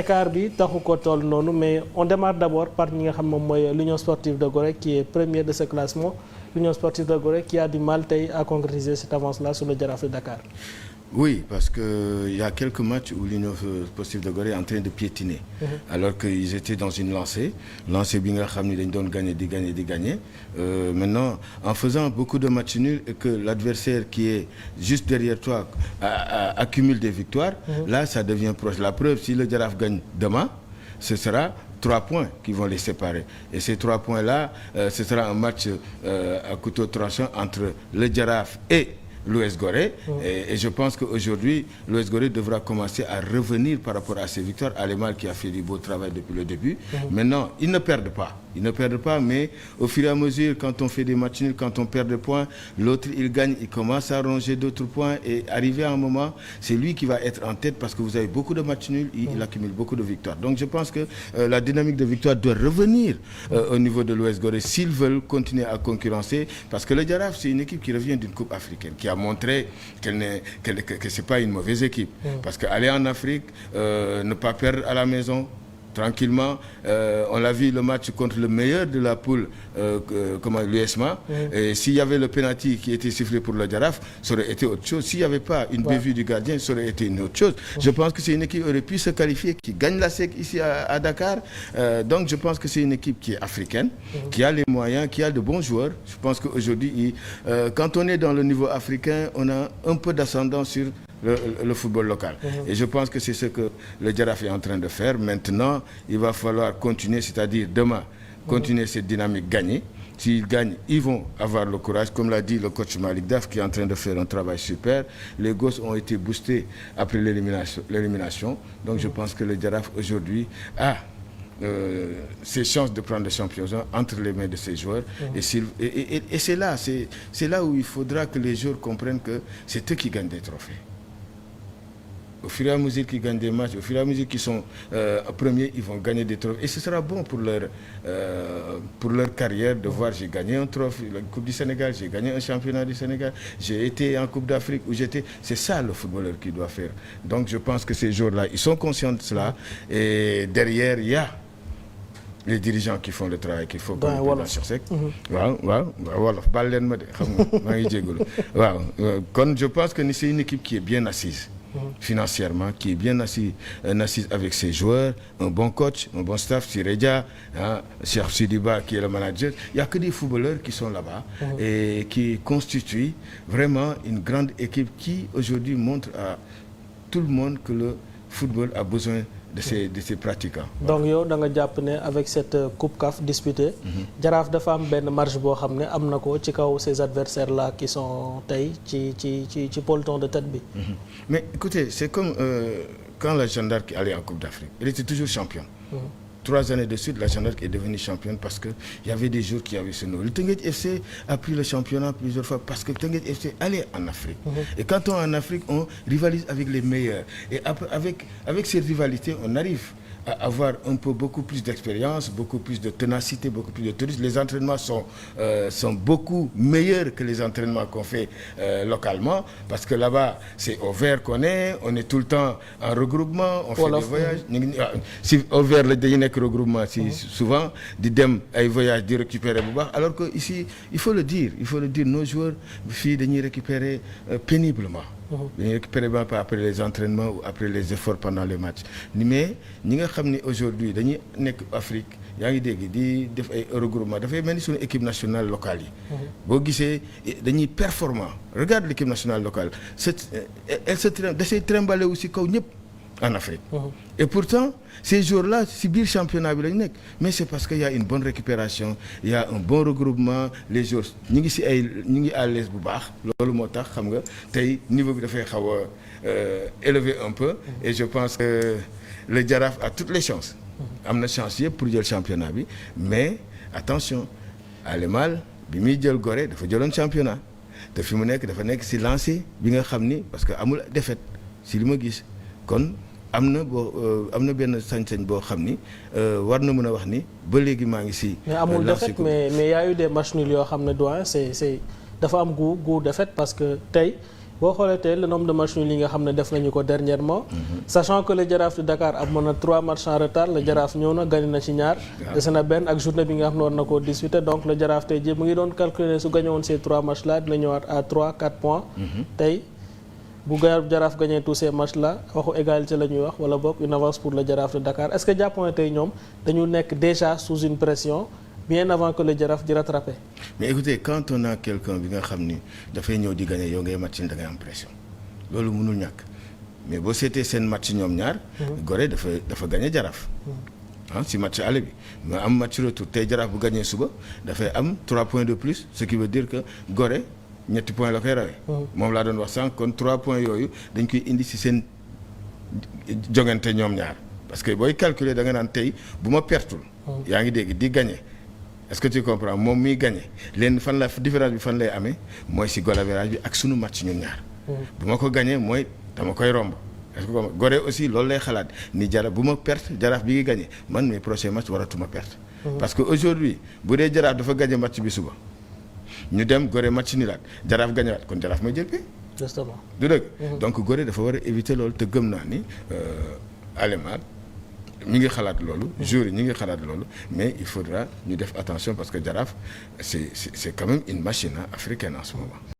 écart bi taxu ko toll noonu mais on démarre d'abord par ñi nga xam moom mooy l'Union sportive de Gorée qui est première de ce classement l'Union sportive de Gorée qui a du mal tey à concrétiser cette avance-là sur le Jaraaf de Dakar. Oui, parce que il y a quelques matchs où l'Union sportive de Gorée est en train de piétiner. Alors qu'ils étaient dans une lancée bi nga xam ni dañ doon gagner di gagner. Maintenant, en faisant beaucoup de matchs nuls et que l'adversaire qui est juste derrière toi accumule des victoires, là ça devient proche. La preuve, si le Jaraaf gagne demain, ce sera 3 points qui vont les séparer. Et ces 3 points-là, ce sera un match à couteau tranchant entre le Jaraaf et l'US Gorée. Et je pense qu'aujourd'hui, l'US Gorée devra commencer à revenir par rapport à ses victoires. Alemal qui a fait du beau travail depuis le début. Maintenant, ils ne perdent pas. Mais au fur et à mesure, quand on fait des matchs nuls, quand on perd des points, l'autre, il gagne, il commence à ranger d'autres points. Et arrivé à un moment, c'est lui qui va être en tête parce que vous avez beaucoup de matchs nuls, il accumule beaucoup de victoires. Donc je pense que la dynamique de victoire doit revenir au niveau de l'US Gorée s'ils veulent continuer à concurrencer. Parce que le Jaraaf, c'est une équipe qui revient d'une coupe africaine, qui a montré que c'est pas une mauvaise équipe. Parce qu'aller en Afrique, ne pas perdre à la maison, tranquillement, on l'a vu le match contre le meilleur de la poule, l'USMA. Et s'il y avait le penalty qui était sifflé pour le Jaraaf, ça aurait été autre chose. S'il n'y avait pas une bévue du gardien, ça aurait été une autre chose. Je pense que c'est une équipe qui aurait pu se qualifier, qui gagne la SEC ici à Dakar. Donc je pense que c'est une équipe qui est africaine, qui a les moyens, qui a de bons joueurs. Je pense qu'aujourd'hui, quand on est dans le niveau africain, on a un peu d'ascendant sur le football local. Et je pense que c'est ce que le Jaraaf est en train de faire. Maintenant, il va falloir continuer, c'est-à-dire demain, continuer cette dynamique, gagner. S'ils gagnent, ils vont avoir le courage. Comme l'a dit le coach Malick Daf, qui est en train de faire un travail super. Les gosses ont été boostés après l'élimination. Donc je pense que le Jaraaf aujourd'hui a ses chances de prendre le championnat entre les mains de ses joueurs. Et c'est là où il faudra que les joueurs comprennent que c'est eux qui gagnent des trophées. Au fur et à mesure qu'ils gagnent des matchs, au fur et à mesure qu'ils sont premiers, ils vont gagner des trophées. Et ce sera bon pour leur carrière de voir, j'ai gagné un trophée, la Coupe du Sénégal, j'ai gagné un championnat du Sénégal, j'ai été en Coupe d'Afrique où j'étais. C'est ça le footballeur qui doit faire. Donc je pense que ces joueurs-là, ils sont conscients de cela. Et derrière, il y a les dirigeants qui font le travail qu'il faut comme le président Cheikh Seck. waaw wolof baal leen ma de xam nga maa ngi jégalu waaw kon je pense que c'est une équipe qui est bien assise financièrement, qui est bien assise avec ses joueurs, un bon coach, un bon staff, Siré Dia, Cheikh Sidiba qui est le manager. Il n'y a que des footballeurs qui sont là-bas et qui constituent vraiment une grande équipe qui aujourd'hui montre à tout le monde que le football a besoin de ces pratiquants. Donc yow da nga jàpp ne avec cette coupe CAF disputée, Jaraaf dafa am benn marge boo xam ne am na ko ci kaw ces adversaires là qui sont tey ci peloton de tête bi. Mais écoutez, c'est comme quand la Jeanne d'Arc allait en Coupe d'Afrique, elle était toujours championne. 3 années de suite, la Jeanne d'Arc est devenue championne parce que il y avait des joueurs qui avaient ce nom. Le Teungueth FC a pris le championnat plusieurs fois parce que Teungueth FC allait en Afrique. Et quand on est en Afrique, on rivalise avec les meilleurs. Et avec ces rivalités, on arrive à avoir beaucoup plus d'expérience, beaucoup plus de ténacité, beaucoup plus de tourisme. Les entraînements sont beaucoup meilleurs que les entraînements qu'on fait localement parce que là-bas, c'est au vert qu'on est, on est tout le temps en regroupement, on fait des voyages. Si au vert, dañuy nekk regroupement, si souvent, di dem ay voyages, di récupérer bu baax, alors que ici, il faut le dire, nos joueurs, filles, dañuy récupérer péniblement. Dañuy récupérer pas après les entraînements ou après les efforts pendant les matchs. Mais ñi nga xam ne aujourd'hui dañuy nekk Afrique yaa ngi dégg di def ay regroupement dafay mel ni suñu équipe nationale locale yi. boo gisee dañuy performant. Regarde l'équipe nationale locale elle se trimballer aussi kaw ñëpp en Afrique. Et pourtant ces jours-là si biir championnat bi lañu nekk mais c'est parce que y a une bonne récupération il y a un bon regroupement les joueurs ñi ngi à l'aise bu baax loolu moo tax xam nga tey niveau bi dafay xaw a élevé un peu et je pense que le Jaraaf a toutes les chances am na chance yëpp pour jël championnat bi mais attention Alemal bi muy jël Gorée dafa jëloon championnat te fi mu nekk dafa nekk si lancé bi nga xam ni parce que amul défaite si li ma gis kon am na benn sañ-sañ boo xam ni war na mën a wax ni ba léegi maa ngi si. mais amul défaite mais y a eu des matchs nuls yoo xam ne doyen c'est dafa am goût défaite parce que tey boo xoolee tey le nombre de matchs nuls yi nga xam ne def nañu ko dernièrement. Sachant que le Jaraaf de Dakar amoon na 3 matchs en retard le Jaraaf ñëw na gagné na ci ñaar. dese na benn ak journée bi nga xam ne war na koo disputé donc le Jaraaf tey jii mu ngi doon calculer su gagné woon ces 3 matchs là dina ñëwaat à 3-4 points. tey bu Jaraaf gagné tous ces matchs là waxu égalité la ñuy wax wala boog une avance pour le Jaraaf de Dakar est-ce que jàpp nga tey ñoom dañu nekk déjà sous une pression. bien avant que le Jaraaf di rattraper. mais écoutez quand on a quelqu'un bi nga xam ni dafay ñëw di gagner yow ngay match da ngay am pression loolu mënul ñàkk mais boo seetee seen match ñoom ñaar. Gorée dafa gagner Jaraaf. si match aller bi mais am match retour tey Jaraaf bu gagner suba dafay am 3 points de plus ce qui veut dire que Gorée ñetti points la koy rawee. moom laa doon wax sànq kon 3 points yooyu dañ koy indi si seen jongante ñoom ñaar parce que booy calculer da nga naan tey bu ma pertul. yaa ngi dégg di gagner. est-ce que tu comprends moom miy gagné leen fan la différence bi fan lay amee mooy si goal average bi ak sunu match ñun ñaar. bu ma ko gagné mooy dama koy romb. est-ce que Gorée aussi loolu lay xalaat ni Jaraaf bu ma perte Jaraaf bi ngi gagné man mes prochains matchs waratuma perte. parce que aujourd'hui bu dee Jaraaf dafa gagné match bi suba ñu dem Gorée match ni laat Jaraaf gagné waat kon Jaraaf may jël pay. justement du dëgg. donc Gorée dafa war a éviter loolu te gëm naa ni Alémar ñi ngi xalaat loolu jour yi ñi ngi xalaat loolu mais il faudra ñu def attention parce que Jaraaf c'est quand même une machine africaine en ce moment.